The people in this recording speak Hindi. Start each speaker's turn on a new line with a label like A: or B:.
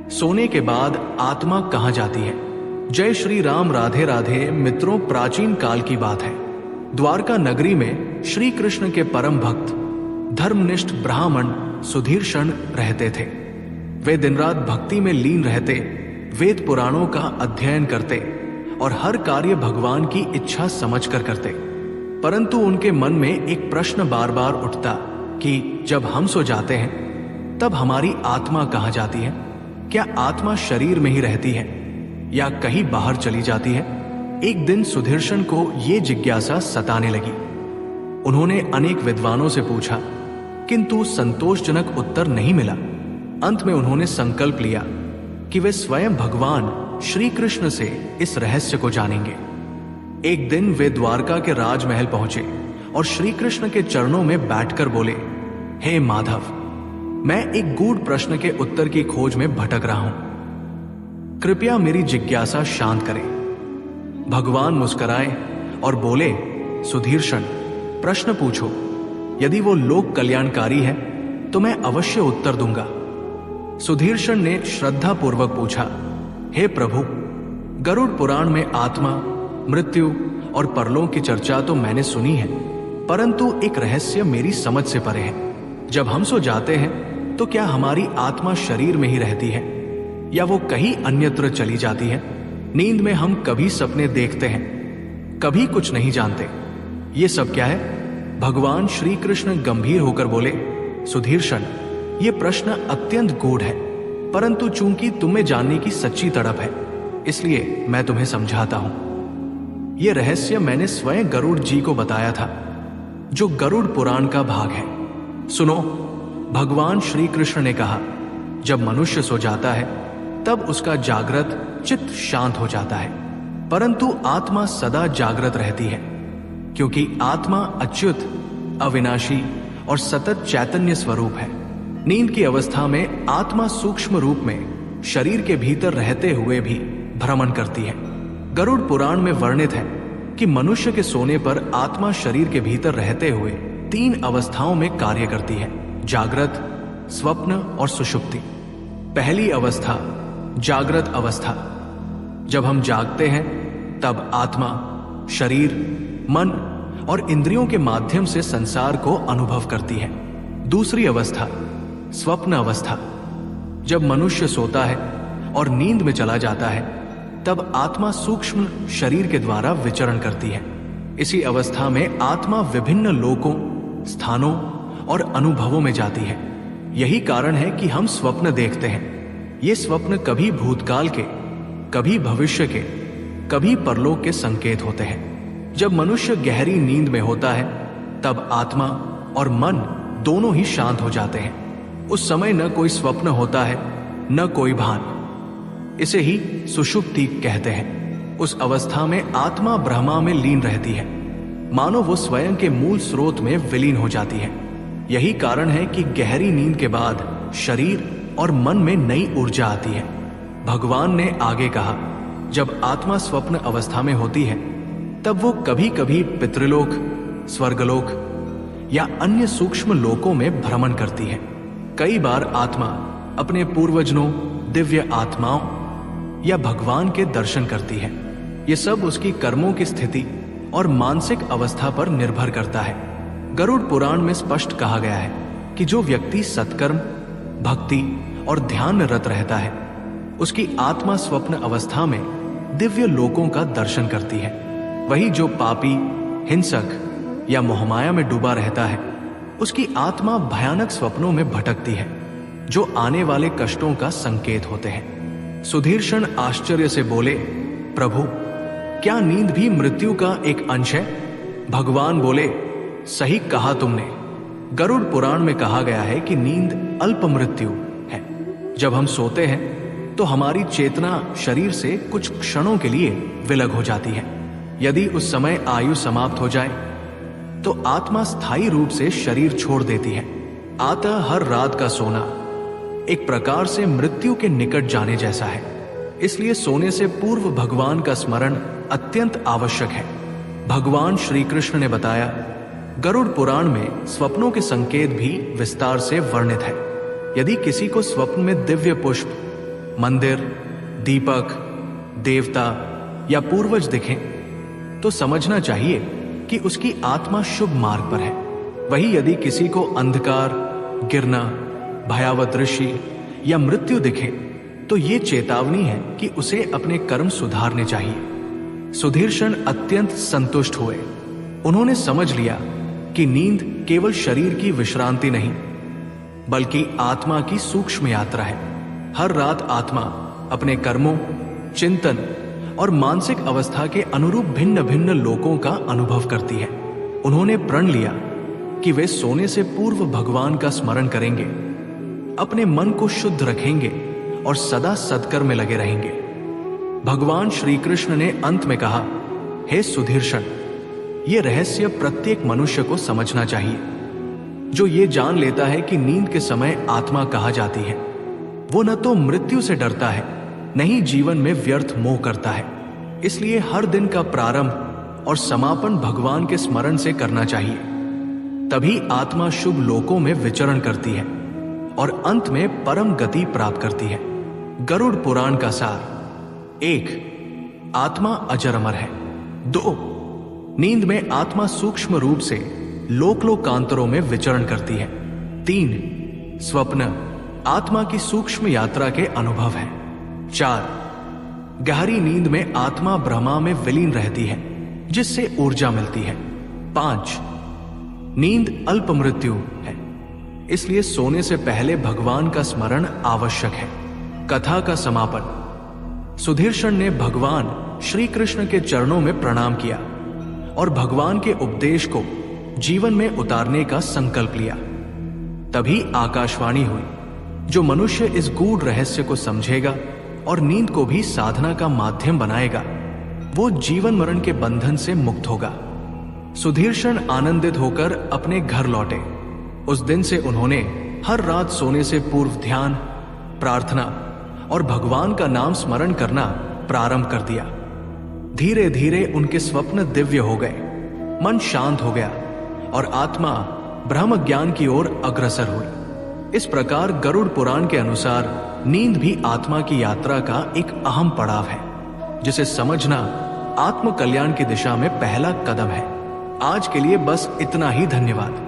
A: सोने के बाद आत्मा कहाँ जाती है? जय श्री राम, राधे राधे। मित्रों, प्राचीन काल की बात है। द्वारका नगरी में श्री कृष्ण के परम भक्त धर्मनिष्ठ ब्राह्मण सुधीर्षण रहते थे। वे दिन रात भक्ति में लीन रहते, वेद पुराणों का अध्ययन करते और हर कार्य भगवान की इच्छा समझकर करते। परंतु उनके मन में एक प्रश्न बार बार उठता कि जब हम सो जाते हैं तब हमारी आत्मा कहाँ जाती है? क्या आत्मा शरीर में ही रहती है या कहीं बाहर चली जाती है? एक दिन सुधीर्षण को ये जिज्ञासा सताने लगी। उन्होंने अनेक विद्वानों से पूछा, किंतु संतोषजनक उत्तर नहीं मिला। अंत में उन्होंने संकल्प लिया कि वे स्वयं भगवान श्री कृष्ण से इस रहस्य को जानेंगे। एक दिन वे द्वारका के राजमहल पहुंचे और श्री कृष्ण के चरणों में बैठकर बोले, हे माधव, मैं एक गूढ़ प्रश्न के उत्तर की खोज में भटक रहा हूं, कृपया मेरी जिज्ञासा शांत करें। भगवान मुस्कुराए और बोले, सुधीर्षण, प्रश्न पूछो। यदि वो लोक कल्याणकारी है तो मैं अवश्य उत्तर दूंगा। सुधीर्षण ने श्रद्धा पूर्वक पूछा, हे प्रभु, गरुड़ पुराण में आत्मा, मृत्यु और परलोक की चर्चा तो मैंने सुनी है, परंतु एक रहस्य मेरी समझ से परे है। जब हम सो जाते हैं तो क्या हमारी आत्मा शरीर में ही रहती है या वो कहीं अन्यत्र चली जाती है? नींद में हम कभी सपने देखते हैं, कभी कुछ नहीं जानते। ये सब क्या है? भगवान श्री कृष्ण गंभीर होकर बोले, सुधीर्षण, ये प्रश्न अत्यंत गूढ़ है, परंतु चूंकि तुम्हें जानने की सच्ची तड़प है, इसलिए मैं तुम्हें समझाता हूं। यह रहस्य मैंने स्वयं गरुड़ जी को बताया था, जो गरुड़ पुराण का भाग है। सुनो, भगवान श्री कृष्ण ने कहा, जब मनुष्य सो जाता है तब उसका जागृत चित्त शांत हो जाता है, परंतु आत्मा सदा जागृत रहती है, क्योंकि आत्मा अच्युत, अविनाशी और सतत चैतन्य स्वरूप है। नींद की अवस्था में आत्मा सूक्ष्म रूप में शरीर के भीतर रहते हुए भी भ्रमण करती है। गरुड़ पुराण में वर्णित है कि मनुष्य के सोने पर आत्मा शरीर के भीतर रहते हुए 3 अवस्थाओं में कार्य करती है, जागृत, स्वप्न और सुषुप्ति। पहली अवस्था जागृत अवस्था। जब हम जागते हैं तब आत्मा शरीर, मन और इंद्रियों के माध्यम से संसार को अनुभव करती है। दूसरी अवस्था स्वप्न अवस्था। जब मनुष्य सोता है और नींद में चला जाता है तब आत्मा सूक्ष्म शरीर के द्वारा विचरण करती है। इसी अवस्था में आत्मा विभिन्न लोकों, स्थानों और अनुभवों में जाती है। यही कारण है कि हम स्वप्न देखते हैं। ये स्वप्न कभी भूतकाल के, कभी भविष्य के, कभी परलोक के संकेत होते हैं। जब मनुष्य गहरी नींद में होता है तब आत्मा और मन दोनों ही शांत हो जाते हैं। उस समय न कोई स्वप्न होता है, न कोई भान। इसे ही सुषुप्ति कहते हैं। उस अवस्था में आत्मा ब्रह्मा में लीन रहती है, मानो वो स्वयं के मूल स्रोत में विलीन हो जाती है। यही कारण है कि गहरी नींद के बाद शरीर और मन में नई ऊर्जा आती है। भगवान ने आगे कहा, जब आत्मा स्वप्न अवस्था में होती है तब वो कभी कभी पितृलोक, स्वर्गलोक या अन्य सूक्ष्म लोकों में भ्रमण करती है। कई बार आत्मा अपने पूर्वजों, दिव्य आत्माओं या भगवान के दर्शन करती है। ये सब उसकी कर्मों की स्थिति और मानसिक अवस्था पर निर्भर करता है। गरुड़ पुराण में स्पष्ट कहा गया है कि जो व्यक्ति सत्कर्म, भक्ति और ध्यान में रत रहता है, उसकी आत्मा स्वप्न अवस्था में दिव्य लोकों का दर्शन करती है। वही जो पापी, हिंसक या मोहमाया में डूबा रहता है, उसकी आत्मा भयानक स्वप्नों में भटकती है, जो आने वाले कष्टों का संकेत होते हैं। सुधीर्षण आश्चर्य से बोले, प्रभु, क्या नींद भी मृत्यु का एक अंश है? भगवान बोले, सही कहा तुमने। गरुड़ पुराण में कहा गया है कि नींद अल्प मृत्यु है। जब हम सोते हैं तो हमारी चेतना शरीर से कुछ क्षणों के लिए विलग हो जाती है। यदि उस समय आयु समाप्त हो जाए तो आत्मा स्थायी रूप से शरीर छोड़ देती है। अतः हर रात का सोना एक प्रकार से मृत्यु के निकट जाने जैसा है। इसलिए सोने से पूर्व भगवान का स्मरण अत्यंत आवश्यक है। भगवान श्री कृष्ण ने बताया, गरुड़ पुराण में स्वप्नों के संकेत भी विस्तार से वर्णित है। यदि किसी को स्वप्न में दिव्य पुष्प, मंदिर, दीपक, देवता या पूर्वज दिखें तो समझना चाहिए कि उसकी आत्मा शुभ मार्ग पर है। वही यदि किसी को अंधकार, गिरना, भयावह दृश्य या मृत्यु दिखे तो ये चेतावनी है कि उसे अपने कर्म सुधारने चाहिए। सुधीर्षण अत्यंत संतुष्ट हुए। उन्होंने समझ लिया कि नींद केवल शरीर की विश्रांति नहीं बल्कि आत्मा की सूक्ष्म यात्रा है। हर रात आत्मा अपने कर्मों, चिंतन और मानसिक अवस्था के अनुरूप भिन्न भिन्न लोकों का अनुभव करती है। उन्होंने प्रण लिया कि वे सोने से पूर्व भगवान का स्मरण करेंगे, अपने मन को शुद्ध रखेंगे और सदा सत्कर्म में लगे रहेंगे। भगवान श्री कृष्ण ने अंत में कहा, हे सुधीर्षण, ये रहस्य प्रत्येक मनुष्य को समझना चाहिए। जो ये जान लेता है कि नींद के समय आत्मा कहाँ जाती है, वो न तो मृत्यु से डरता है, न ही जीवन में व्यर्थ मोह करता है। इसलिए हर दिन का प्रारंभ और समापन भगवान के स्मरण से करना चाहिए। तभी आत्मा शुभ लोकों में विचरण करती है और अंत में परम गति प्राप्त करती है। गरुड़ पुराण का सार। 1. आत्मा अजर अमर है। 2. नींद में आत्मा सूक्ष्म रूप से लोक लोकांतरों में विचरण करती है। 3. स्वप्न आत्मा की सूक्ष्म यात्रा के अनुभव है। 4. गहरी नींद में आत्मा ब्रह्मा में विलीन रहती है, जिससे ऊर्जा मिलती है। 5. नींद अल्प मृत्यु है, इसलिए सोने से पहले भगवान का स्मरण आवश्यक है। कथा का समापन। सुधीर्षण ने भगवान श्री कृष्ण के चरणों में प्रणाम किया और भगवान के उपदेश को जीवन में उतारने का संकल्प लिया। तभी आकाशवाणी हुई, जो मनुष्य इस गूढ़ रहस्य को समझेगा और नींद को भी साधना का माध्यम बनाएगा, वो जीवन मरण के बंधन से मुक्त होगा। सुधीर्षण आनंदित होकर अपने घर लौटे। उस दिन से उन्होंने हर रात सोने से पूर्व ध्यान, प्रार्थना और भगवान का नाम स्मरण करना प्रारंभ कर दिया। धीरे धीरे उनके स्वप्न दिव्य हो गए, मन शांत हो गया और आत्मा ब्रह्म ज्ञान की ओर अग्रसर हुई। इस प्रकार गरुड़ पुराण के अनुसार नींद भी आत्मा की यात्रा का एक अहम पड़ाव है, जिसे समझना आत्म कल्याण की दिशा में पहला कदम है। आज के लिए बस इतना ही। धन्यवाद।